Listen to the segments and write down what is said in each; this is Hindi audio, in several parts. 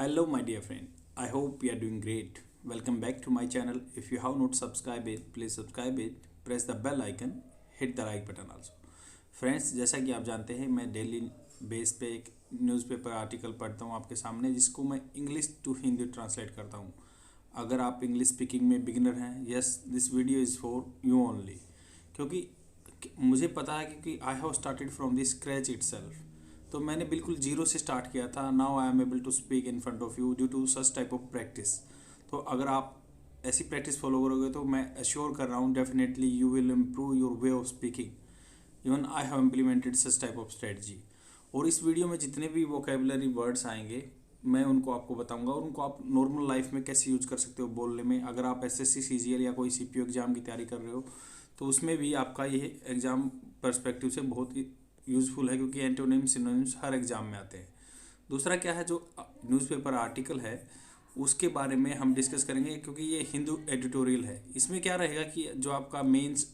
Hello, my dear friend. I hope you are doing great. Welcome back to my channel. If you have not subscribed it, please subscribe it. Press the bell icon. Hit the like button also. Friends, जैसा कि आप जानते हैं, मैं डेली बेस पे एक न्यूज़पेपर आर्टिकल पढ़ता हूँ आपके सामने, जिसको मैं इंग्लिश टू हिंदी ट्रांसलेट करता हूँ। अगर आप इंग्लिश स्पीकिंग में बिगिनर हैं, yes, this video is for you only. क्योंकि मुझे पता है, क्योंकि I have started from the scratch itself. तो मैंने बिल्कुल जीरो से स्टार्ट किया था। Now I am able to speak in front of you due to such type of practice. तो अगर आप ऐसी प्रैक्टिस फॉलो करोगे तो मैं एश्योर कर रहा हूँ, definitely you will improve your way of speaking. Even I have implemented such type of strategy. और इस वीडियो में जितने भी वोकेबलरी वर्ड्स आएंगे, मैं उनको आपको बताऊंगा और उनको आप नॉर्मल लाइफ में कैसे यूज कर सकते हो बोलने में। अगर आप एसएससी सीजीएल या कोई सीपीओ एग्जाम की तैयारी कर रहे हो तो उसमें भी आपका ये एग्जाम पर्सपेक्टिव से बहुत यूज़फुल है, क्योंकि एंटोनिम सिनोनिम्स हर एग्जाम में आते हैं। दूसरा क्या है, जो न्यूज़पेपर आर्टिकल है उसके बारे में हम डिस्कस करेंगे, क्योंकि ये हिंदू एडिटोरियल है। इसमें क्या रहेगा कि जो आपका मेंस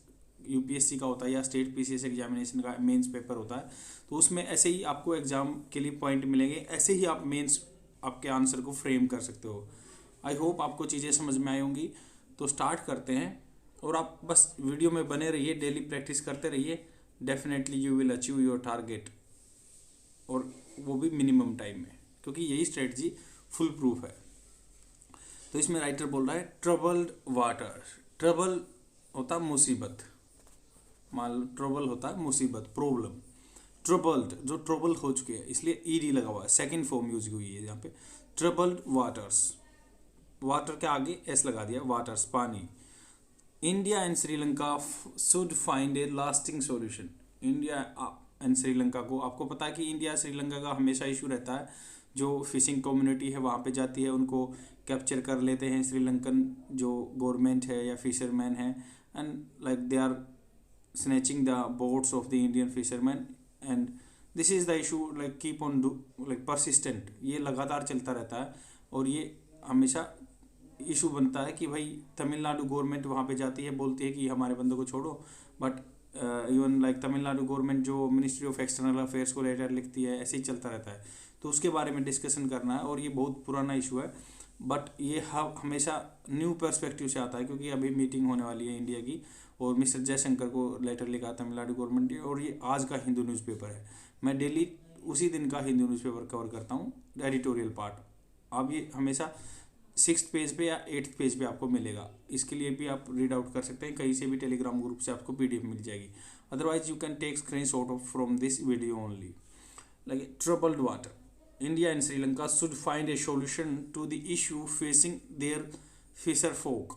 यूपीएससी का होता है या स्टेट पीसीएस एग्जामिनेशन का मेंस पेपर होता है, तो उसमें ऐसे ही आपको एग्जाम के लिए पॉइंट मिलेंगे, ऐसे ही आप मेंस आपके आंसर को फ्रेम कर सकते हो। आई होप आपको चीज़ें समझ में आई होंगी। तो स्टार्ट करते हैं, और आप बस वीडियो में बने रहिए, डेली प्रैक्टिस करते रहिए। Definitely you will achieve your target, और वो भी मिनिमम टाइम में, क्योंकि यही स्ट्रेटजी फुल प्रूफ है। तो इसमें राइटर बोल रहा है ट्रबल्ड वाटर। ट्रबल होता मुसीबत, मान लो ट्रबल होता है मुसीबत, प्रॉब्लम। ट्रबल्ड, जो ट्रबल हो चुके हैं, इसलिए ईडी लगा हुआ है, सेकेंड फॉर्म यूज हुई है यहाँ पे। ट्रबल्ड वाटर्स, वाटर के आगे एस लगा दिया, वाटर्स पानी। India and Sri Lanka should find A lasting solution. India and Sri Lanka को, आपको पता है कि इंडिया श्रीलंका का हमेशा इशू रहता है। जो फिशिंग कम्युनिटी है वहाँ पे जाती है, उनको कैप्चर कर लेते हैं श्रीलंकन जो गवर्नमेंट है या फिशरमैन है, and like they are snatching the boats of the Indian fishermen, and this is the issue like keep on do like persistent। ये लगातार चलता रहता है और ये हमेशा इशू बनता है कि भाई तमिलनाडु गवर्नमेंट वहाँ पे जाती है, बोलती है कि हमारे बंदों को छोड़ो, but even like Tamil Nadu government जो मिनिस्ट्री ऑफ एक्सटर्नल अफेयर्स को लेटर लिखती है, ऐसे ही चलता रहता है। तो उसके बारे में डिस्कशन करना है, और ये बहुत पुराना इशू है, बट ये हमेशा न्यू पर्सपेक्टिव से आता है, क्योंकि अभी मीटिंग होने वाली है इंडिया की, और मिस्टर जयशंकर को लेटर लिखा तमिलनाडु गवर्नमेंट ने, और ये आज का हिंदू न्यूज़पेपर है। मैं डेली उसी दिन का हिंदू न्यूज़पेपर कवर करता हूँ, एडिटोरियल पार्ट। अब ये हमेशा 6th पेज पे या 8th पेज पे आपको मिलेगा। इसके लिए भी आप रीड आउट कर सकते हैं, कहीं से भी टेलीग्राम ग्रुप से आपको पीडीएफ मिल जाएगी। Otherwise you can take screenshot of from this video only. Like troubled water, India and Sri Lanka should find a solution to the issue facing their fisher folk।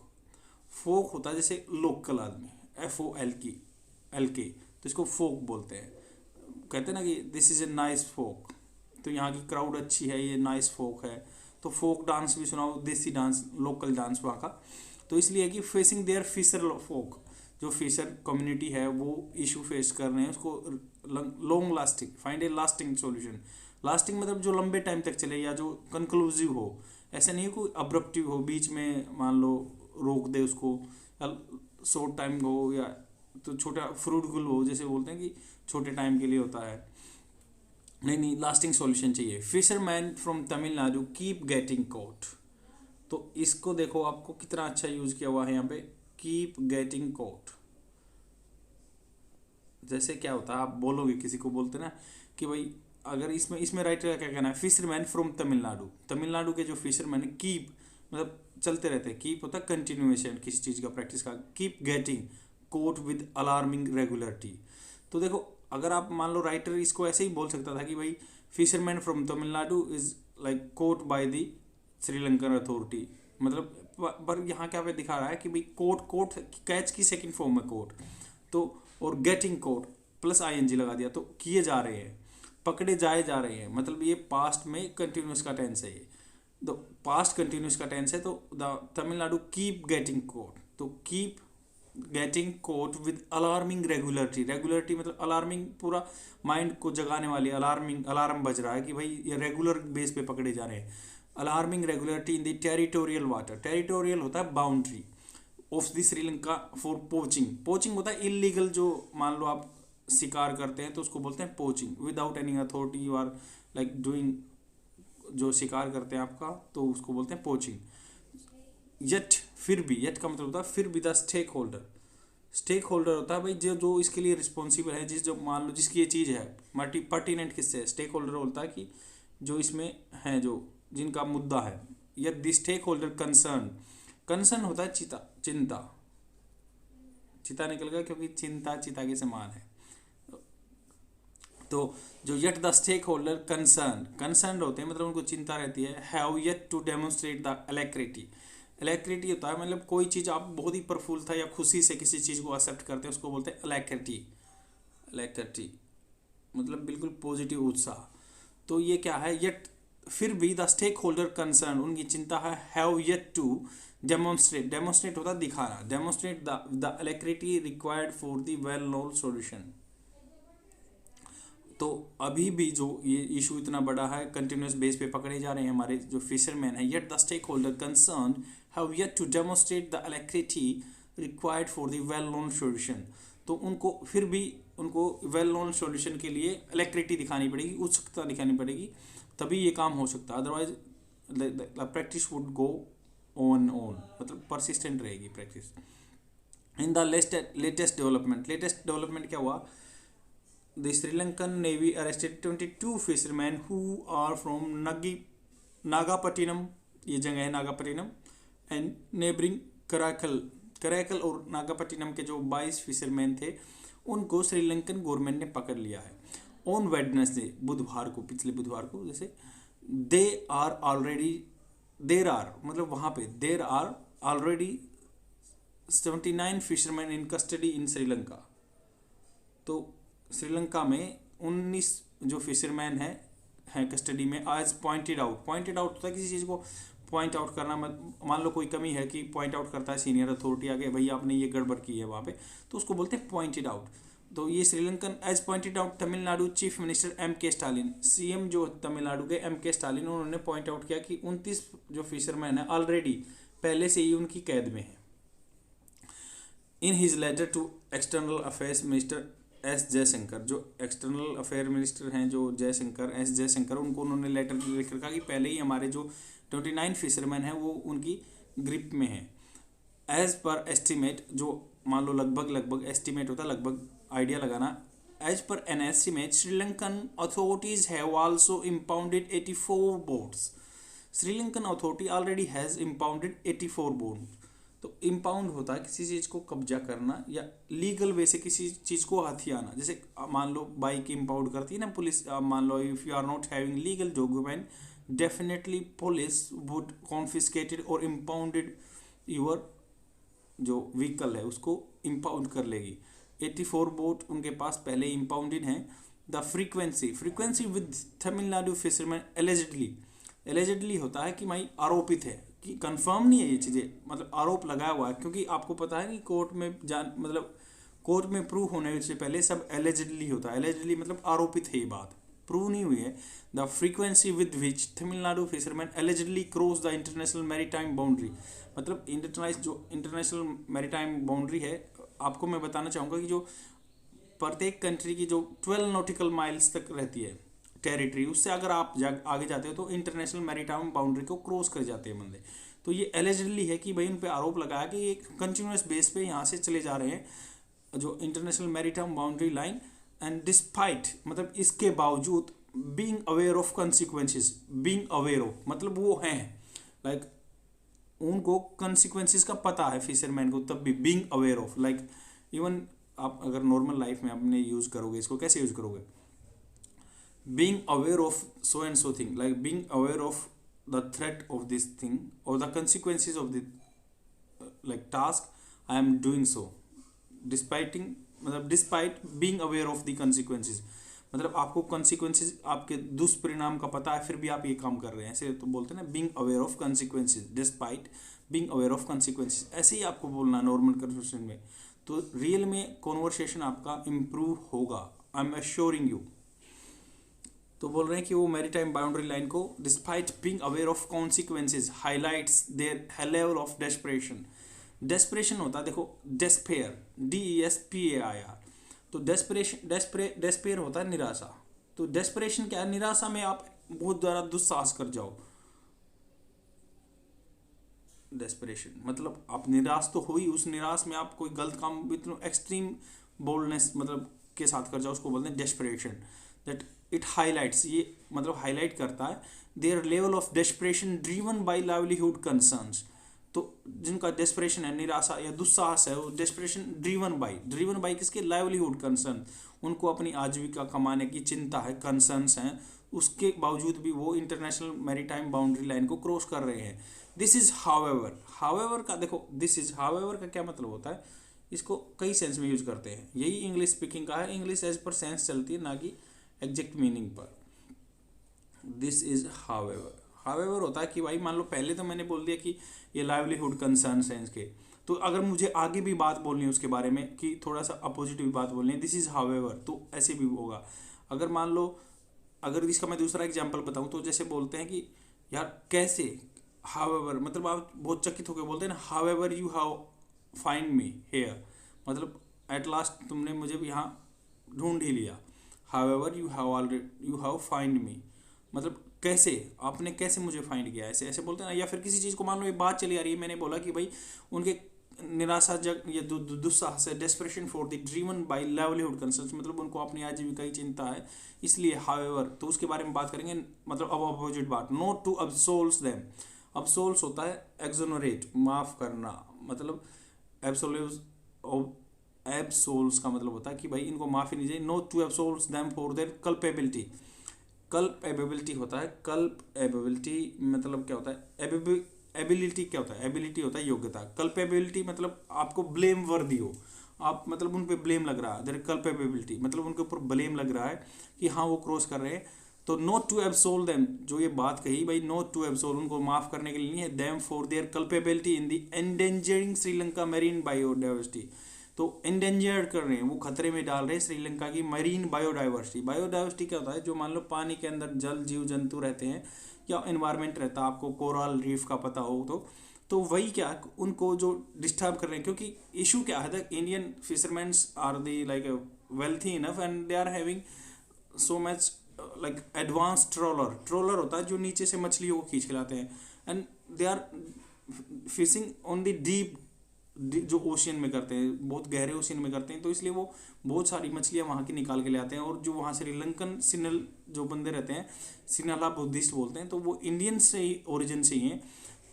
फोक होता है जैसे लोकल आदमी, FOLK, तो इसको फोक बोलते हैं। कहते हैं ना कि दिस इज़ ए नाइस फोक, तो यहाँ की क्राउड अच्छी है, ये नाइस फोक है। तो फोक डांस भी सुनाओ, देसी डांस, लोकल डांस वहाँ का। तो इसलिए कि फेसिंग देयर फिशर फोक, जो फिशर कम्युनिटी है वो इशू फेस कर रहे हैं, उसको लॉन्ग लास्टिंग, फाइंड ए लास्टिंग सॉल्यूशन। लास्टिंग मतलब जो लंबे टाइम तक चले, या जो कंक्लूसिव हो। ऐसा नहीं है कोई अब्रप्टिव हो, बीच में मान लो रोक दे उसको, या शॉर्ट टाइम हो, या तो छोटा फ्रूटफुल हो, जैसे बोलते हैं कि छोटे टाइम के लिए होता है। नहीं, लास्टिंग सॉल्यूशन चाहिए। Fisherman from Tamil Nadu keep getting caught. तो इसको देखो, आपको कितना अच्छा यूज किया हुआ है यहाँ पे, कीप गेटिंग कॉट। जैसे क्या होता है, आप बोलोगे किसी को, बोलते ना कि भाई, अगर इसमें राइटर का क्या कहना है, फिशरमैन फ्रॉम तमिलनाडु, तमिलनाडु के जो फिशरमैन कीप मतलब चलते रहते हैं, कीप होता है कंटिन्यूएशन किसी चीज़ का, प्रैक्टिस का। Keep getting caught with alarming regularity. तो देखो, अगर आप मान लो, राइटर इसको ऐसे ही बोल सकता था कि भाई fisherman from Tamil Nadu is like caught by the Sri Lankan authority, मतलब, पर यहाँ क्या पे दिखा रहा है कि भाई कोट कैच की सेकंड फॉर्म में कोट, तो और गेटिंग कोट प्लस ING लगा दिया, तो किए जा रहे हैं, पकड़े जाए जा रहे हैं, मतलब ये पास्ट में कंटिन्यूस का टेंस है। ये तो पास्ट कंटिन्यूस का टेंस है, तो the Tamil Nadu keep getting caught, तो keep getting caught with alarming regularity. Regularity मतलब अलार्मिंग, पूरा माइंड को जगाने वाली, अलार्मिंग, अलार्म बज रहा है कि भाई ये रेगुलर बेस पे पकड़े जा रहे हैं। Alarming regularity in the territorial water. Territorial होता है boundary of the Sri Lanka for poaching. Poaching होता है इलीगल, जो मान लो आप शिकार करते हैं तो उसको बोलते हैं poaching. Without any authority you are like doing जो शिकार करते हैं आपका, तो उसको बोलते हैं पोचिंग। यट, फिर भी, यट का मतलब होता है फिर भी the stakeholder. Stakeholder होता है भाई जो जो इसके लिए रिस्पॉन्सिबल है, जो मान लो जिसकी ये चीज़ है, पर्टिनेंट किससे है, स्टेक होल्डर होता है कि जो इसमें है, जो जिनका मुद्दा है। Yet the stakeholder concern, concern होता है चिता, चिंता, चिता निकल गया क्योंकि चिंता चिता के समान है। तो जो yet the stakeholder concern होते हैं, मतलब उनको चिंता रहती है, have yet to demonstrate the alacrity. Alacrity होता है मतलब कोई चीज़ आप बहुत ही प्रफुल्ल था या खुशी से किसी चीज़ को एक्सेप्ट करते हैं, उसको बोलते हैं एलेक्रिटी। एलेक्रिटी मतलब बिल्कुल पॉजिटिव उत्साह। तो ये क्या है, येट फिर भी द स्टेक होल्डर कंसर्न, उनकी चिंता है, have yet to demonstrate, demonstrate होता है दिखाना, demonstrate the alacrity required for the well known solution. तो अभी भी जो ये इशू इतना बड़ा है, कंटिन्यूस बेस पे पकड़े जा रहे हैं हमारे जो फिशरमैन है, yet the stakeholder concern have yet to demonstrate the alacrity required for the well known solution. तो उनको फिर भी उनको वेल नोन सॉल्यूशन के लिए इलेक्ट्रिटी दिखानी पड़ेगी, उत्सुकता दिखानी पड़ेगी, तभी ये काम हो सकता है। Otherwise the practice would go on, मतलब परसिस्टेंट रहेगी practice. In the latest development क्या हुआ, the Sri Lankan Navy arrested 22 fishermen who are from Nagapattinam, ये जगह है नागापट्टिनम, एंड नेबरिंग कराकल और नागापट्टिनम के जो 22 फिशरमैन थे उनको श्रीलंकन गवर्नमेंट ने पकड़ लिया है। ऑन वेडनेसडे, बुधवार को, पिछले बुधवार को, जैसे देर आर मतलब वहाँ पे there are already 79 fisherman in custody in Sri Lanka. तो श्रीलंका में 19 जो फिशरमैन हैं कस्टडी में, आज पॉइंटेड आउट होता है किसी चीज़ को पॉइंट आउट करना। मान लो कोई कमी है कि पॉइंट आउट करता है सीनियर अथॉरिटी आगे, भाई आपने ये गड़बड़ की है वहाँ पे, तो उसको बोलते हैं पॉइंटेड आउट। तो ये Sri Lankan as pointed out Tamil Nadu chief minister M.K. Stalin, CM जो तमिलनाडु के M.K. स्टालिन, उन्होंने पॉइंट आउट किया कि 29 जो फिशरमैन है ऑलरेडी पहले से ही उनकी कैद में है। In his letter to external affairs minister S. Jaishankar, जो एक्सटर्नल अफेयर मिनिस्टर हैं जो S. जयशंकर, उनको उन्होंने लेटर लिख रखा कि पहले ही हमारे जो 29 फिशरमैन हैं वो उनकी ग्रिप में हैं। एज पर एस्टिमेट, जो मान लो लगभग एस्टिमेट होता है, लगभग आइडिया लगाना। As per an estimate Sri Lankan authorities have also impounded 84 boats. Sri Lankan authority already has impounded 84 boats. तो इम्पाउंड होता है किसी चीज़ को कब्जा करना या लीगल वे से किसी चीज़ को हथियाना। जैसे मान लो बाइक इम्पाउंड करती है ना पुलिस, मान लो if you are not having legal document, definitely police would confiscated और इम्पाउंडेड योर जो व्हीकल है उसको इम्पाउंड कर लेगी। 84 बोट उनके पास पहले इम्पाउंडेड हैं। The frequency with Tamil Nadu fisherman allegedly होता है कि भाई आरोपित है, कि कंफर्म नहीं है ये चीज़ें, मतलब आरोप लगाया हुआ है, क्योंकि आपको पता है कि कोर्ट में मतलब कोर्ट में प्रूव होने से पहले सब एलिजिडली होता है। एलिजिडली मतलब आरोपित है, ये बात प्रूव नहीं हुई है। The frequency with which Tamil Nadu fisherman allegedly cross the international maritime boundary, मतलब इंटरनेशनल मैरीटाइम बाउंड्री है। आपको मैं बताना चाहूँगा कि जो प्रत्येक कंट्री की जो 12 नॉटिकल माइल्स तक रहती है टेरिटरी, उससे अगर आप आगे जाते हो तो इंटरनेशनल मैरीटाइम बाउंड्री को क्रॉस कर जाते हैं बंदे। तो ये एलिजिडली है कि भाई उन पे आरोप लगाया कि ये कंटिन्यूस बेस पे यहाँ से चले जा रहे हैं जो international maritime boundary line, and despite मतलब इसके बावजूद being aware of consequences, being aware of मतलब वो हैं लाइक उनको कॉन्सिक्वेंसेस का पता है फिशरमैन को, तब भी being aware of, like even आप अगर नॉर्मल लाइफ में अपने यूज़ करोगे इसको, कैसे यूज़ करोगे, being aware of so and so thing, like being aware of the threat of this thing or the consequences of the like task I am doing so, despite being aware of the consequences, मतलब आपको consequences आपके दुष्परिणाम का पता है फिर भी आप ये काम कर रहे हैं, ऐसे तो बोलते हैं ना being aware of consequences, despite being aware of consequences, ऐसे ही आपको बोलना नॉर्मल कन्वर्सेशन में। तो रियल में कॉन्वर्सेशन आपका इम्प्रूव होगा, आई एम एश्योरिंग यू। तो बोल रहे हैं कि वो मैरीटाइम बाउंड्री लाइन को despite being aware of consequences highlights their level of desperation. Desperation होता है देखो डेस्पेयर, DESPAIR, तो डेस्पेयर होता है निराशा। तो डेस्परेशन क्या है, निराशा में आप बहुत ज़्यादा दुस्साहस कर जाओ। डेस्परेशन मतलब आप निराश तो हो ही, उस निराश में आप कोई गलत काम विथ एक्सट्रीम बोल्डनेस मतलब के साथ कर जाओ, उसको बोलते हैं डेस्परेशन। दैट इट हाईलाइट्स, ये मतलब हाईलाइट करता है their level of desperation driven bye livelihood concerns. तो जिनका डेस्परेशन है, निराशा या दुस्साहस है, वो डेस्परेशन ड्रीवन बाय किसके, लाइवलीहुड कंसर्न, उनको अपनी आजीविका कमाने की चिंता है, कंसर्न्स हैं, उसके बावजूद भी वो इंटरनेशनल मैरीटाइम बाउंड्री लाइन को क्रॉस कर रहे हैं। दिस इज हाउएवर, हाउएवर का देखो, दिस इज हाउएवर का क्या मतलब होता है, इसको कई सेंस में यूज करते हैं, यही इंग्लिश स्पीकिंग का है, इंग्लिश एज पर सेंस चलती है ना कि एग्जैक्ट मीनिंग पर। दिस इज हाउएवर, हाउएवर होता है कि भाई मान लो पहले तो मैंने बोल दिया कि ये लाइवलीहुड कंसर्न्स हैं इसके, तो अगर मुझे आगे भी बात बोलनी है उसके बारे में कि थोड़ा सा अपोजिट भी बात बोलनी है, दिस इज हाउएवर, तो ऐसे भी होगा। अगर मान लो, अगर इसका मैं दूसरा एग्जांपल बताऊं तो जैसे बोलते हैं कि यार कैसे, हाउएवर मतलब आप बहुत चकित होकर बोलते हैं ना, however you have find me hair, मतलब एट लास्ट तुमने मुझे यहाँ ढूंढ ही लिया। However you have find me, मतलब कैसे, आपने कैसे मुझे फाइंड किया, ऐसे ऐसे बोलते हैं ना। या फिर किसी चीज़ को मान लो ये बात चली आ रही है, मैंने बोला कि भाई उनके निराशाजनक या दुस्साहस है, desperation for the driven bye livelihood concerns, मतलब उनको अपनी आजीविका की चिंता है, इसलिए हाउएवर, तो उसके बारे में बात करेंगे, मतलब अब अपोजिट बात, नॉट टू अब्सोल्स देम। अब्सोल्स होता है एक्सोनरेट, माफ करना, मतलब एब्सोल्स का मतलब होता है कि भाई इनको माफी नहीं चाहिए, not to absolve them for their culpability. Culpability होता है, कल्पेबिलिटी मतलब क्या होता है, एबिलिटी क्या होता है, एबिलिटी होता है योग्यता, कल्पेबिलिटी मतलब आपको ब्लेम वर्दी हो, आप मतलब उन पे ब्लेम लग रहा है, देयर कल्पेबिलिटी मतलब उनके ऊपर ब्लेम लग रहा है कि हाँ वो क्रॉस कर रहे हैं। तो नॉट टू एब्सोल देम, जो ये बात कही भाई, नॉट टू एब्सोल उनको माफ करने के लिए नहीं है, them for their culpability in the endangering Sri Lanka marine biodiversity. तो एंडेंजर्ड कर रहे हैं, वो खतरे में डाल रहे हैं श्रीलंका की मरीन बायोडाइवर्सिटी। बायोडाइवर्सिटी क्या होता है, जो मान लो पानी के अंदर जल जीव जंतु रहते हैं या एनवायरमेंट रहता है, आपको कोरल रीफ का पता हो तो वही क्या उनको जो डिस्टर्ब कर रहे हैं, क्योंकि इशू क्या है, the Indian fishermen are the like wealthy enough and they are having so much like advance trawler होता है जो नीचे से मछलियों को खींच के लाते हैं, and they are fishing on the deep, जो ओशियन में करते हैं, बहुत गहरे ओशियन में करते हैं, तो इसलिए वो बहुत सारी मछलियाँ वहाँ की निकाल के ले आते हैं। और जो वहाँ श्रीलंकन सिनल जो बंदे रहते हैं, सिनला बुद्धिस्ट बोलते हैं, तो वो इंडियन से ही ओरिजिन से ही हैं।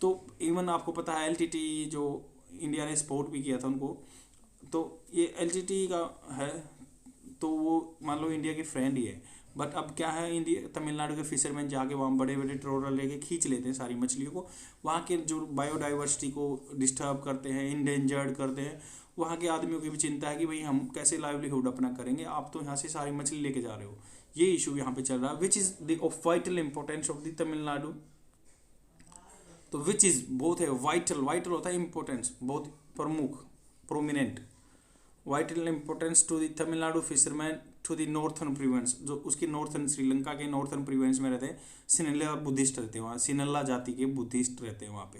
तो इवन आपको पता है एलटीटी जो इंडिया ने सपोर्ट भी किया था उनको, तो ये एलटीटी का है, तो वो मान लो इंडिया के फ्रेंड ही है। बट अब क्या है, इंडिया तमिलनाडु के फिशरमैन जाके वहाँ बड़े बड़े ट्रोलर लेके खींच लेते हैं सारी मछलियों को, वहाँ के जो बायोडाइवर्सिटी को डिस्टर्ब करते हैं, इंडेंजर्ड करते हैं। वहाँ के आदमियों की भी चिंता है कि भाई हम कैसे लाइवलीहुड अपना करेंगे, आप तो यहाँ से सारी मछली लेके जा रहे हो, ये इशू यहाँ पे चल रहा है, which is the of vital importance of the Tamil Nadu. तो विच इज़ बहुत है वाइटल, वाइटल होता है इंपॉर्टेंस, बहुत प्रमुख, prominent, vital importance to the Tamil Nadu fisherman to the northern province, जो उसकी नॉर्थन श्रीलंका के नॉर्थन प्रोविंस में रहते हैं, सिनला बुद्धिस्ट रहते हैं वहाँ, सिनला जाति के बुद्धिस्ट रहते हैं वहाँ पे,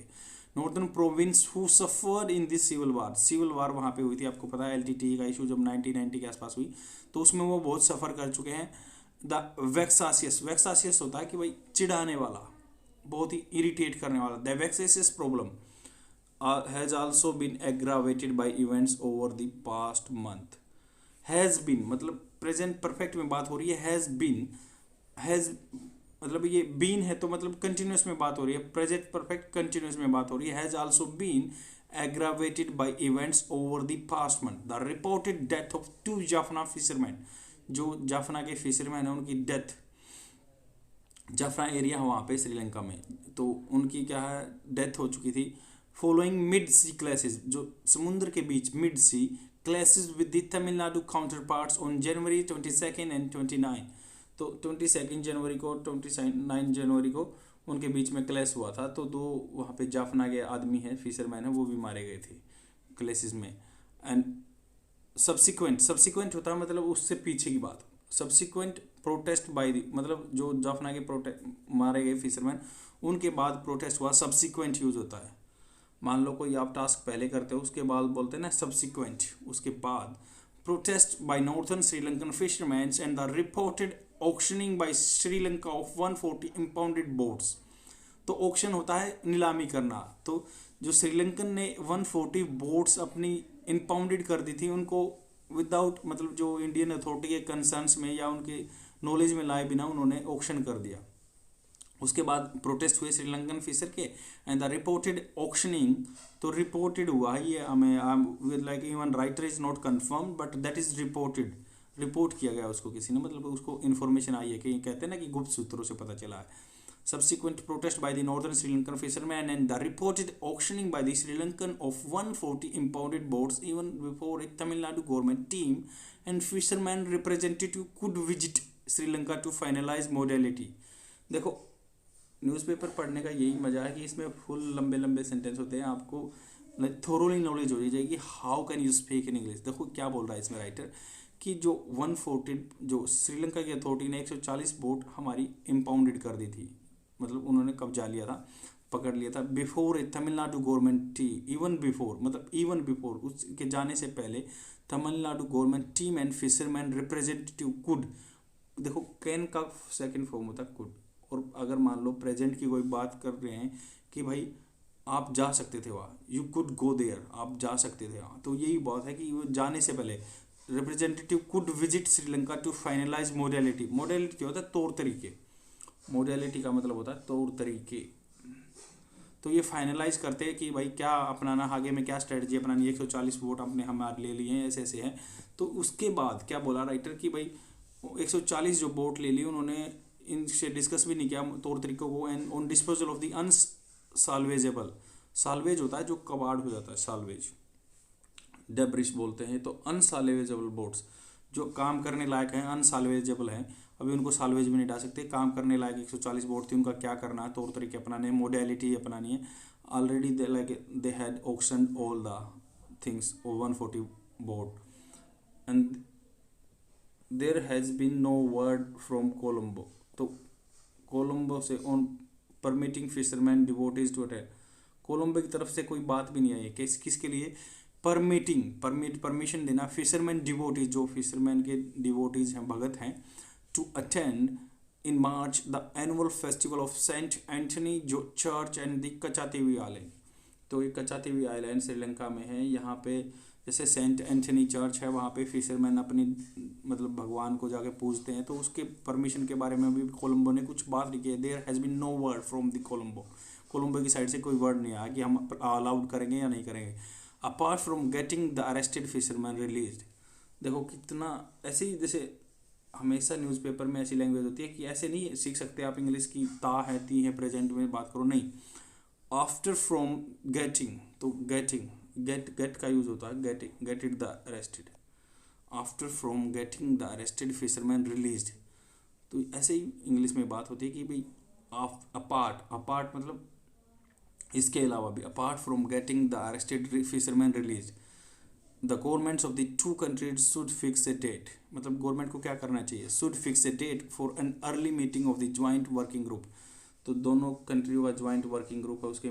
northern province who suffered in this civil war. Civil war वहाँ पे हुई थी, आपको पता है एलटीटी का इशू जब 1990 के आसपास हुई, तो उसमें वो बहुत सफ़र कर चुके हैं। द वेक्सासियस, वेक्सासियस होता है कि भाई चिढ़ाने वाला, बहुत ही इरिटेट करने वाला, the vexatious problem has also been aggravated by events over the past month। has been मतलब प्रेजेंट परफेक्ट में बात हो रही है, हैज़ बीन, हैज़ मतलब ये बीन है तो मतलब कंटिन्यूस में बात हो रही है, प्रेजेंट परफेक्ट कंटिन्यूस में बात हो रही है। Has also been aggravated by events over the past month, the reported death of 2 Jaffna fisherman, जो जाफना के फिशरमैन हैं उनकी डेथ, जाफना एरिया है वहाँ पे श्रीलंका में, तो उनकी क्या है डेथ हो चुकी थी फॉलोइंग मिड सी क्लैसेस, जो समुद्र के बीच mid sea clashes with the Tamil Nadu counterparts on January 22 and 29। तो 22 जनवरी को 29 जनवरी को उनके बीच में क्लैश हुआ था, तो 2 वहाँ पे जाफना के आदमी हैं, फिशरमैन हैं, वो भी मारे गए थे क्लैसेस में। एंड सब्सिक्वेंट होता है मतलब उससे पीछे की बात, सब्सिक्वेंट प्रोटेस्ट बाय दी, मतलब जो जाफना के मारे गए फिशरमैन उनके बाद प्रोटेस्ट हुआ, सब्सिक्वेंट यूज होता है। मान लो कोई आप टास्क पहले करते हो उसके बाद बोलते हैं ना सब्सिक्वेंट, उसके बाद protest by northern Sri Lankan fisherman and the reported auctioning by Sri Lanka of 140 impounded boats. तो ऑक्शन होता है नीलामी करना। तो जो श्रीलंकन ने 140 बोट्स अपनी इम्पाउंडेड कर दी थी, उनको विदाउट मतलब जो इंडियन अथॉरिटी के कंसर्न्स में या उनके नॉलेज में लाए बिना उन्होंने ऑक्शन कर दिया। उसके बाद प्रोटेस्ट हुए श्रीलंकन फिशर के एंड द रिपोर्टेड ऑक्शनिंग। तो रिपोर्टेड हुआ है ये, हमें like even writer is not confirm but that is reported, report किया गया उसको किसी ने, मतलब उसको इन्फॉर्मेशन आई है कि कहते हैं ना कि गुप्त सूत्रों से पता चला है। Subsequent protest by the northern Sri Lankan fishermen and the reported auctioning by the Sri Lankan of 140 impounded boats even before a Tamil Nadu government team and fishermen representative could visit Sri Lanka to finalize modality। देखो न्यूज़पेपर पढ़ने का यही मजा है कि इसमें फुल लंबे लंबे सेंटेंस होते हैं, आपको थोरोली नॉलेज हो जाएगी how can you speak in English. देखो क्या बोल रहा है इसमें राइटर कि जो 140 जो श्रीलंका की अथॉरिटी ने 140 बोट हमारी इम्पाउंडेड कर दी थी, मतलब उन्होंने कब्जा लिया था, पकड़ लिया था। बिफोर ए तमिलनाडु गवर्नमेंट टी, इवन बिफोर मतलब इवन बिफोर उसके जाने से पहले Tamil Nadu government team and fisherman representative could. देखो कैन का सेकंड फॉर्म होता है कुड, और अगर मान लो प्रेजेंट की कोई बात कर रहे हैं कि भाई आप जा सकते थे वहाँ, यू कुड गो देयर, आप जा सकते थे वहाँ, तो यही बात है कि वो जाने से पहले representative could visit Sri Lanka to finalize modality. Modality क्या होता है? तौर तरीके। मोडेलिटी का मतलब होता है तौर तरीके। तो ये फाइनलाइज करते हैं कि भाई क्या अपनाना, आगे में क्या स्ट्रेटजी अपनानी है। 140 वोट अपने हमारे ले लिए हैं, ऐसे ऐसे हैं। तो उसके बाद क्या बोला राइटर कि भाई 140 जो वोट ले लिए उन्होंने इनसे डिस्कस भी नहीं किया तौर तरीकों को। And on disposal of the unsalvageable, salvage होता है जो कबाड़ हो जाता है, साल्वेज डेब्रिश बोलते हैं। तो अनसाल्वेजेबल बोट्स जो काम करने लायक हैं, अनसाल्वेजेबल हैं, अभी उनको साल्वेज में नहीं डाल सकते। काम करने लायक 140 बोट थी, उनका क्या करना है, तौर तरीके अपनाने, मोडेलिटी अपनानी है। Already they had auction all the things 140 boat and there has been no word from Colombo. तो कोलंबो से on permitting fisherman devotees to attend, Colombo की तरफ से कोई बात भी नहीं आई है। किसके लिए? परमिशन देना फिशरमैन डिवोटीज, जो फिशरमैन के डिवोटीज हैं, भगत हैं, to attend in March the annual festival of Saint Anthony जो चर्च एंड द कचातीवी आइलैंड। तो ये कचातीवी आइलैंड श्रीलंका में है। यहाँ पे जैसे सेंट एंथनी चर्च है, वहाँ पे फिशरमैन अपनी मतलब भगवान को जाके पूजते हैं। तो उसके परमिशन के बारे में भी कोलंबो ने कुछ बात लिखी है। There has been no word from the Colombo, Colombo की साइड से कोई वर्ड नहीं आया कि हम अलाउड करेंगे या नहीं करेंगे। Apart from getting the arrested fisherman release. देखो कितना ऐसे ही, जैसे हमेशा न्यूज़पेपर में ऐसी लैंग्वेज होती है कि ऐसे नहीं सीख सकते आप इंग्लिश की ता है ती है प्रेजेंट में बात करो, नहीं। आफ्टर फ्रॉम गेटिंग, तो गेटिंग गेट का यूज होता है, get it the arrested. After from getting the arrested fisherman released. तो ऐसे ही इंग्लिश में बात होती है कि भाई अपार्ट मतलब इसके अलावा भी, apart from getting the arrested fisherman released the governments of the two countries should fix a date. मतलब गवर्नमेंट को क्या करना चाहिए? Should fix a date for an early meeting of the joint working group. तो दोनों कंट्रियों का ज्वाइंट वर्किंग ग्रुप है, उसके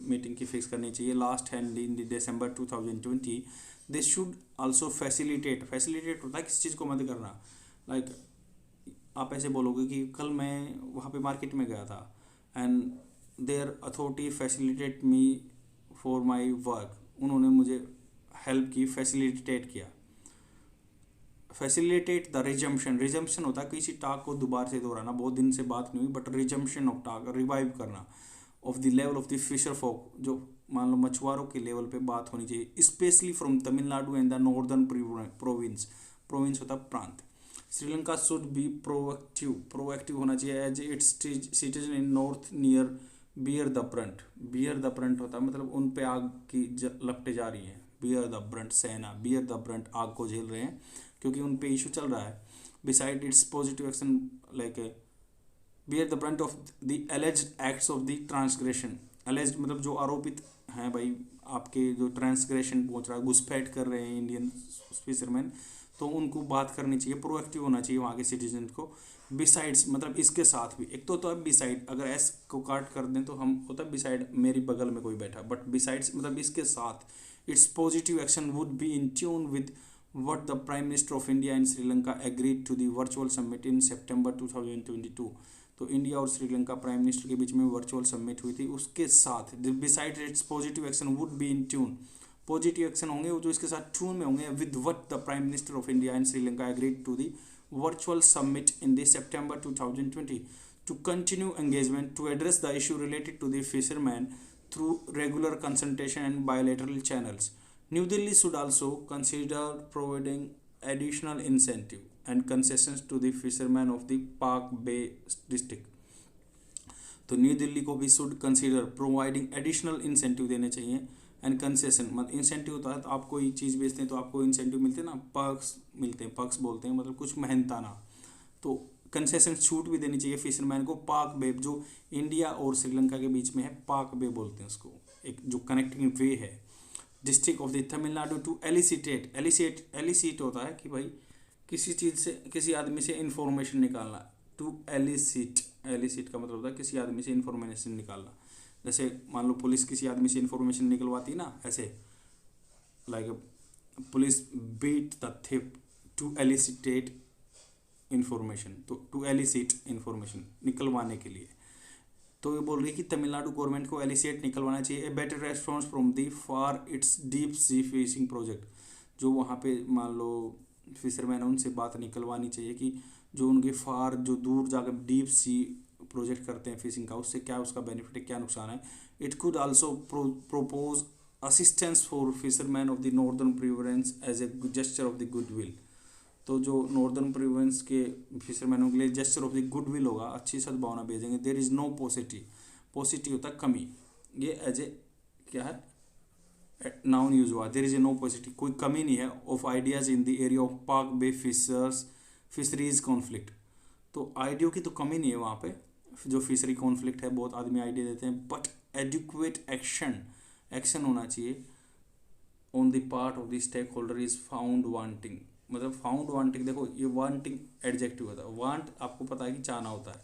मीटिंग की फिक्स करनी चाहिए। Last hand in December 2020 they should also facilitate होता है किसी चीज़ को मदद करना। लाइक आप ऐसे बोलोगे कि कल मैं वहाँ पे मार्केट में गया था and there authority facilitate me for my work, उन्होंने मुझे हेल्प की, फैसिलिटेट किया। फैसिलिटेट द रिजम्पशन होता है किसी टास्क को दोबारा से दोहराना, बहुत दिन से बात नहीं हुई but resumption of task, revive करना। Of the level of the fisher folk, जो मान लो मछुआरों के लेवल पे बात होनी चाहिए, specially from Tamil Nadu and the northern province होता है प्रांत। श्रीलंका शुड बी प्रोएक्टिव होना चाहिए as its citizen in north near bear the brunt होता है मतलब उन पे आग की लपटे जा रही है। बियर द ब्रंट सेना, बियर द ब्रंट आग को झेल रहे हैं क्योंकि उन पे इशू चल रहा है। Beside its positive action like beer the Brunt of the alleged acts of the transgression. Alleged मतलब जो आरोपित हैं भाई, आपके जो ट्रांसग्रेशन पहुंच रहा है, घुसपैठ कर रहे हैं इंडियन फिशरमैन, तो उनको बात करनी चाहिए, प्रोएक्टिव होना चाहिए वहाँ के सिटीजन को। बिसाइड्स मतलब इसके साथ भी, एक तो होता है बिसाइड, अगर एस को काट कर दें तो हम होता है बिसाइड, मेरी बगल में कोई बैठा, बट बिसाइड्स मतलब इसके साथ। It's positive action would be in tune with what the Prime Minister of India and Sri Lanka agreed to the virtual summit in September 2022। तो इंडिया और श्रीलंका प्राइम मिनिस्टर के बीच में वर्चुअल समिट हुई थी, उसके साथ beside its positive action would be in tune, positive action होंगे वो जो इसके साथ ट्यून में होंगे with what the prime minister of India and Sri Lanka agreed to the virtual summit in the September 2020 to continue engagement to address the issue related to the fishermen through regular consultation and bilateral channels. New Delhi should also consider providing additional incentive and concessions to the fishermen of the Park Bay district. तो न्यू दिल्ली को भी should consider providing additional incentive देने चाहिए एंड कंसेशन, मतलब इंसेंटिव होता है तो आप कोई चीज़ बेचते हैं तो आपको इंसेंटिव मिलते हैं ना, पर्क्स मिलते हैं, पर्क्स बोलते हैं मतलब कुछ मेहनताना, तो कंसेशन छूट भी देनी चाहिए फिशरमैन को। पाक बे जो इंडिया और श्रीलंका के बीच में है, पाक बे बोलते हैं उसको, एक जो कनेक्टिंग वे है district of the Tamil Nadu to elicitate, elicit होता है कि भाई किसी चीज़ से किसी आदमी से इंफॉर्मेशन निकालना, टू एलिसिट, एलिसिट का मतलब होता है किसी आदमी से इंफॉर्मेशन निकालना। जैसे मान लो पुलिस किसी आदमी से इंफॉर्मेशन निकलवाती है ना, ऐसे like police beat the thief to elicitate information, तो टू एलिसिट इंफॉर्मेशन निकलवाने के लिए। तो ये बोल रही है कि तमिलनाडु गवर्नमेंट को एलिसिट निकलवाना चाहिए a better response from the for its deep sea fishing project. जो वहाँ पे मान लो फिशरमैन है उनसे बात निकलवानी चाहिए कि जो उनके फार जो दूर जाकर डीप सी प्रोजेक्ट करते हैं फिशिंग का, उससे क्या उसका बेनिफिट है, क्या नुकसान है। It could also propose assistance for fisherman of the northern province as a gesture of the goodwill. तो जो नॉर्दर्न प्रोविंस के फिशरमैनों के लिए जेस्चर ऑफ द गुडविल होगा, अच्छी सद्भावना भेजेंगे। There is no positive, positive होता है कमी, ये एज ए क्या है नाउन यूज हुआ। There is a no positive, कोई कमी नहीं है of ideas in the area of Palk bay fisheries conflict. तो आइडियो की तो कमी नहीं है वहाँ पे, जो फिशरी कॉन्फ्लिक्ट है बहुत आदमी आइडिया देते हैं, बट एडुक्वेट एक्शन होना चाहिए on the part of the stakeholder is found wanting. मतलब फाउंड वांटिंग, देखो ये वांटिंग एडजेक्टिव होता है, वांट आपको पता है कि चाहना होता है,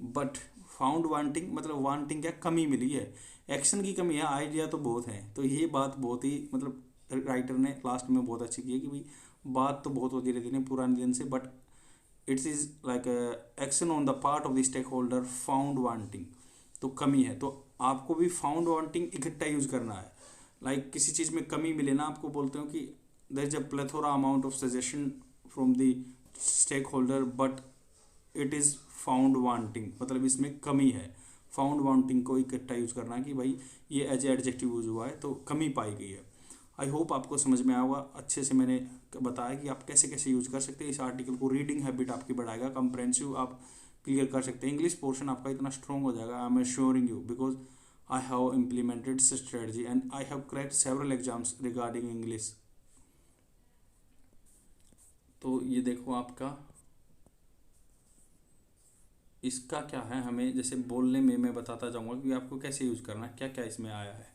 बट फाउंड वांटिंग मतलब वांटिंग क्या, कमी मिली है, एक्शन की कमी है, आइडिया तो बहुत है। तो ये बात बहुत ही मतलब राइटर ने लास्ट में बहुत अच्छी की है कि भाई बात तो बहुत होती रहती है पुराने दिन से, but it's is like action on the part of the stakeholder found wanting, तो कमी है। तो आपको भी फाउंड वांटिंग इकट्ठा यूज करना है। लाइक किसी चीज़ में कमी मिले ना, आपको बोलते हो कि there is a plethora amount of suggestion from the stakeholder but it is found wanting, मतलब इसमें कमी है। फाउंड वांटिंग को इकट्ठा यूज करना है कि भाई ये एज एडजेक्टिव यूज हुआ है तो कमी पाई गई है। आई होप आपको समझ में आया होगा, अच्छे से मैंने बताया कि आप कैसे कैसे यूज कर सकते हैं इस आर्टिकल को। रीडिंग हैबिट आपकी बढ़ाएगा, कंप्रेहेंसिव आप क्लियर कर सकते हैं, इंग्लिश पोर्शन आपका इतना स्ट्रॉन्ग हो जाएगा। I am assuring you because I have implemented strategy and I have cracked several exams regarding English. तो ये देखो आपका इसका क्या है, हमें जैसे बोलने में मैं बताता जाऊँगा कि आपको कैसे यूज करना है, क्या क्या इसमें आया है।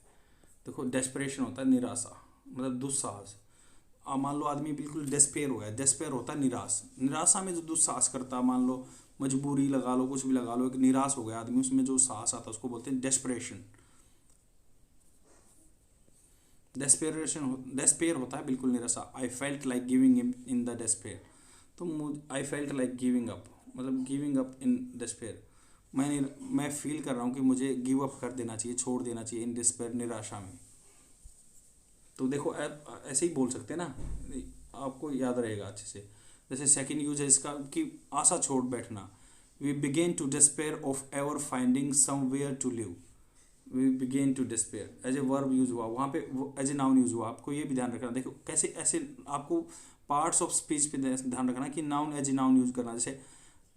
देखो डेस्परेशन होता है निराशा, मतलब दुस्साहस। अब मान लो आदमी बिल्कुल डेस्पेयर हो गया, डेस्पेयर होता है निराश, निराशा में जो दुस्साहस करता है, मान लो मजबूरी लगा लो, कुछ भी लगा लो, एक निराश हो गया आदमी, उसमें जो साहस आता है उसको बोलते हैं डेस्परेशन। डेस्पेयर होता है बिल्कुल निराशा। I felt like giving in the despair, तो I felt like giving up, मतलब गिविंग अप इन डेस्पेयर, मैं फील कर रहा हूँ कि मुझे गिव अप कर देना चाहिए, छोड़ देना चाहिए इन डिस्पेयर, निराशा में। तो देखो ऐसे ही बोल सकते हैं ना, आपको याद रहेगा अच्छे से। जैसे सेकंड यूज है इसका कि आशा छोड़ बैठना, we begin to despair of ever finding somewhere to live, we begin to despair as a verb use हुआ, वहाँ पे एज ए नाउन यूज हुआ, आपको ये भी ध्यान रखना। देखो कैसे ऐसे आपको पार्ट्स ऑफ स्पीच पे ध्यान रखना कि noun as a noun use करना। जैसे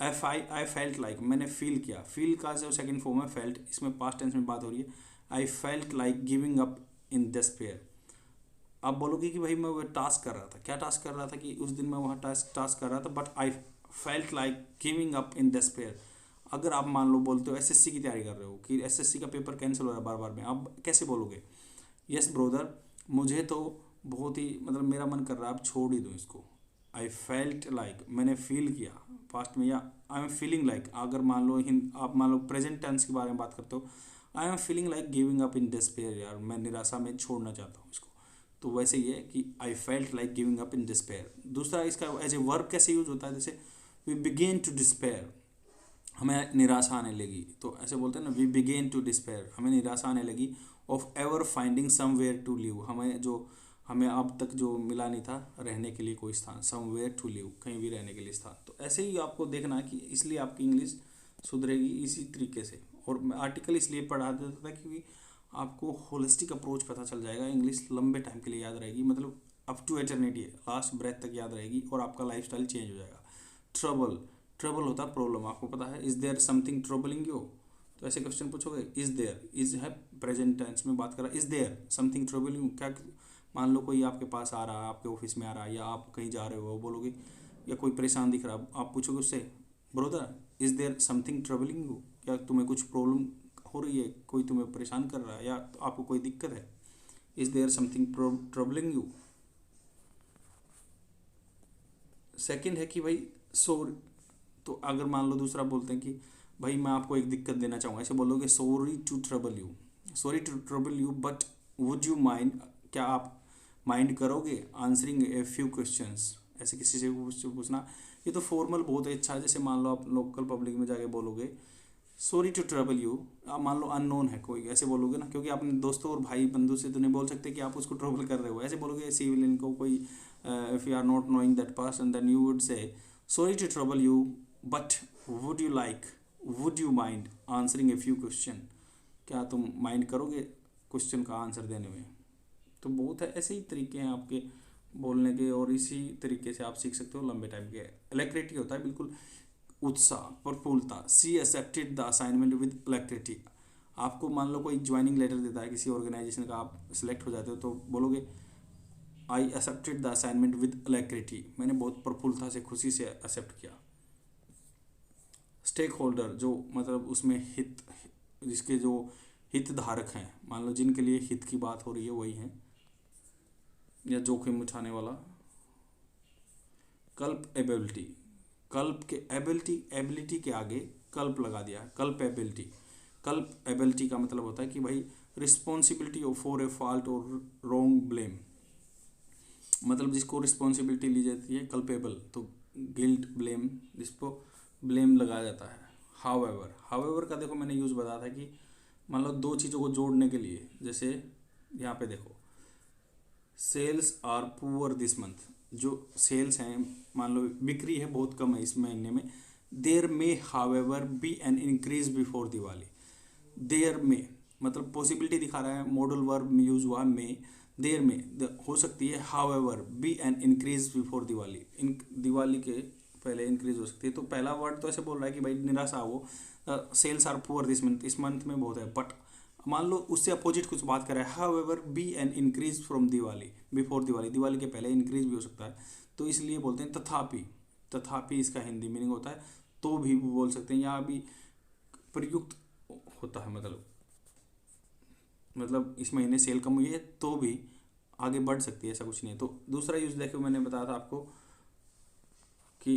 आई फेल्ट लाइक, मैंने फील किया, फील का जो सेकंड फॉर्म है फेल्ट, इसमें पास्ट टेंस में बात हो रही है। I felt like giving up in despair. आप बोलोगे कि भाई मैं वो टास्क कर रहा था, क्या टास्क कर रहा था कि उस दिन मैं वहाँ टास्क कर रहा था, but I felt like giving up in despair. अगर आप मान लो बोलते हो एसएससी की तैयारी कर रहे हो कि एसएससी का पेपर कैंसिल हो रहा है बार बार में, आप कैसे बोलोगे, यस ब्रोदर मुझे तो बहुत ही मतलब मेरा मन कर रहा है आप छोड़ ही दो इसको। आई फेल्ट लाइक, मैंने फील किया पास्ट में, या आई एम फीलिंग लाइक, अगर मान लो आप मान लो प्रेजेंट टेंस के बारे में बात करते हो, I am feeling like giving up in despair, यार मैं निराशा में छोड़ना चाहता हूँ इसको। तो वैसे ही है कि आई felt like giving up in despair. दूसरा इसका एज ए वर्ब कैसे यूज होता है, जैसे वी बिगेन टू डिस्पेयर, हमें निराशा आने लगी, तो ऐसे बोलते हैं ना, वी बिगेन टू डिस्पेयर, हमें निराशा आने लगी, of ever finding somewhere to live, हमें अब तक जो मिला नहीं था रहने के लिए कोई स्थान, समवेयर टू लिव, कहीं भी रहने के लिए स्थान। तो ऐसे ही आपको देखना कि इसलिए आपकी इंग्लिश सुधरेगी इसी तरीके से। और मैं आर्टिकल इसलिए पढ़ा देता था क्योंकि आपको होलिस्टिक अप्रोच पता चल जाएगा, इंग्लिश लंबे टाइम के लिए याद रहेगी, मतलब up to eternity, last breath तक याद रहेगी, और आपका लाइफस्टाइल चेंज हो जाएगा। ट्रबल होता है प्रॉब्लम, आपको पता है, is there something troubling you, तो ऐसे क्वेश्चन पूछोगे, इज देयर, इज है प्रेजेंट टेंस में बात कर रहा है, is there something troubling you, क्या मान लो कोई आपके पास आ रहा है, आपके ऑफिस में आ रहा है, या आप कहीं जा रहे हो, बोलोगे, या कोई परेशान दिख रहा है, आप पूछोगे उससे, brother is there something troubling you, क्या तुम्हें कुछ प्रॉब्लम हो रही है, कोई तुम्हें परेशान कर रहा है, या आपको कोई दिक्कत है, is there something troubling you. Second है कि भाई सॉरी, तो अगर मान लो दूसरा बोलते हैं कि भाई मैं आपको एक दिक्कत देना चाहूँगा, ऐसे बोलोगे sorry to trouble you, sorry to trouble you but would you mind, क्या आप माइंड करोगे आंसरिंग ए फ्यू क्वेश्चंस, ऐसे किसी से पूछना। ये तो फॉर्मल बहुत अच्छा है, जैसे मान लो आप लोकल पब्लिक में जाके बोलोगे सॉरी टू ट्रबल यू, आप मान लो अननोन है कोई, ऐसे बोलोगे ना, क्योंकि अपने दोस्तों और भाई बंधु से तो नहीं बोल सकते कि आप उसको ट्रबल कर रहे हो, ऐसे बोलोगे सिविलियन को कोई, if you are not knowing that person then you would say sorry to trouble you but would you mind answering a few question, क्या तुम माइंड करोगे क्वेश्चन का आंसर देने में। तो बहुत है, ऐसे ही तरीके हैं आपके बोलने के, और इसी तरीके से आप सीख सकते हो लंबे टाइम के। अलैक्रिटी होता है बिल्कुल उत्साह, प्रफुल्लता, सी एक्सेप्टेड द असाइनमेंट विद अलैक्रिटी, आपको मान लो कोई ज्वाइनिंग लेटर देता है किसी ऑर्गेनाइजेशन का, आप सिलेक्ट हो जाते हो, तो बोलोगे I accepted the assignment with alacrity, मैंने बहुत प्रफुल्लता से, खुशी से एक्सेप्ट किया। स्टेक होल्डर, जो मतलब उसमें हित, जिसके जो हितधारक हैं, मान लो जिनके लिए हित की बात हो रही है वही हैं, या जोखिम उठाने वाला। कल्प एबिलिटी, कल्प के एबिलिटी के आगे कल्प लगा दिया है, कल्प एबिलिटी का मतलब होता है कि भाई रिस्पॉन्सिबिलिटी फॉर ए फॉल्ट और रॉन्ग ब्लेम, मतलब जिसको रिस्पॉन्सिबिलिटी ली जाती है कल्पेबल, तो गिल्ट ब्लेम, जिसको ब्लेम लगाया जाता है। हाउएवर का देखो मैंने यूज़ बताया था कि मान लो दो चीज़ों को जोड़ने के लिए, जैसे यहाँ पे देखो sales are poor this month, जो सेल्स हैं, मान लो बिक्री है बहुत कम है इस महीने में, there may however B N increase before Diwali, there में मतलब पॉसिबिलिटी दिखा रहा है, मॉडल वर्ब में यूज हुआ मे, देयर में हो सकती है, however B N increase before Diwali, Diwali के पहले इंक्रीज हो सकती है। तो पहला वर्ड तो ऐसे बोल रहा है कि भाई निराशा हो, sales are poor this month, इस मंथ में बहुत है, बट मान लो उससे अपोजिट कुछ बात कर रहा है, however B N increase from Diwali before Diwali, Diwali के पहले इंक्रीज भी हो सकता है, तो इसलिए बोलते हैं तथापि इसका हिंदी मीनिंग होता है तो भी बोल सकते हैं, यहाँ भी प्रयुक्त होता है, मतलब इस महीने सेल कम हुई है तो भी आगे बढ़ सकती है, ऐसा कुछ नहीं है। तो दूसरा यूज देखो मैंने बताया था आपको कि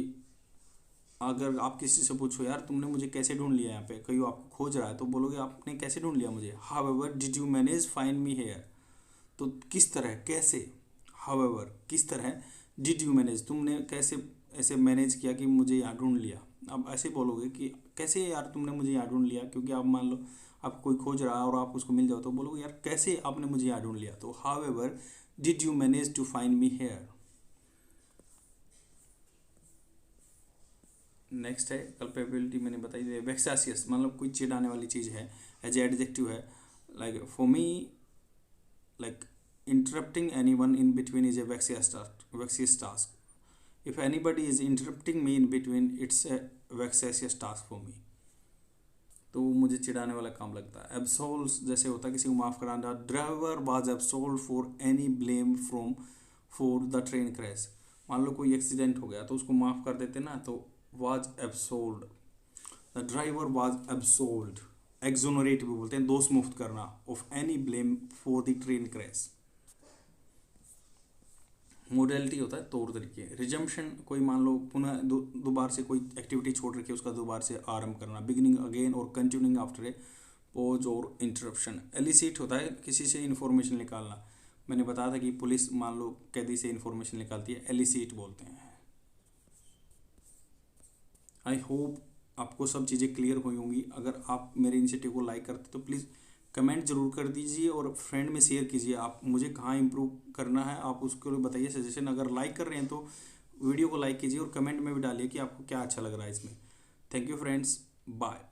अगर आप किसी से पूछो यार तुमने मुझे कैसे ढूंढ लिया यहाँ पे, कहीं आपको खोज रहा है, तो बोलोगे आपने कैसे ढूंढ लिया मुझे, however did you manage find me hair, तो किस तरह, कैसे, हाउएवर किस तरह, डिड यू मैनेज तुमने कैसे ऐसे मैनेज किया कि मुझे यहाँ ढूंढ लिया। अब ऐसे बोलोगे कि कैसे यार तुमने मुझे यहाँ ढूंढ लिया, क्योंकि आप मान लो आपको कोई खोज रहा है और आप उसको मिल जाओ, तो बोलोगे यार कैसे आपने मुझे यहाँ ढूंढ लिया, तो however did you manage to find me here. Next है कल्पेबिलिटी, मैंने बताई दी। वेक्सासियस मतलब कोई चिढ़ाने वाली चीज़ है, एज एडजेक्टिव है, like for me like interrupting anyone in between is a vexatious task, if anybody is interrupting me in between it's a vexatious task for me, तो मुझे चिढ़ाने वाला काम लगता है। एब्सोल्व जैसे होता है किसी को माफ़ कराना, driver was absolve for any blame from for the train crash, मान लो कोई एक्सीडेंट हो गया तो उसको माफ़ कर देते ना, तो was absolved, the driver was absolved, exonerate भी बोलते हैं, दोष मुक्त करना, of any blame for the train crash। Modality होता है तौर तरीके। रिजम्पशन कोई मान लो पुनः दोबारा से कोई एक्टिविटी छोड़ रखी है उसका दोबारा से आरंभ करना, बिगिनिंग अगेन और कंटिन्यूइंग आफ्टर ए पॉज और इंटरप्शन। एलिसिट होता है किसी से इन्फॉर्मेशन निकालना, मैंने बताया था कि पुलिस मान लो कैदी से इन्फॉर्मेशन निकालती है, एलिसिट बोलते हैं। आई होप आपको सब चीज़ें क्लियर हुई होंगी। अगर आप मेरे इनिशिएटिव को लाइक करते तो प्लीज़ कमेंट जरूर कर दीजिए और फ्रेंड में शेयर कीजिए। आप मुझे कहाँ इम्प्रूव करना है आप उसको बताइए सजेशन। अगर लाइक कर रहे हैं तो वीडियो को लाइक कीजिए और कमेंट में भी डालिए कि आपको क्या अच्छा लग रहा है इसमें। Thank you friends, bye.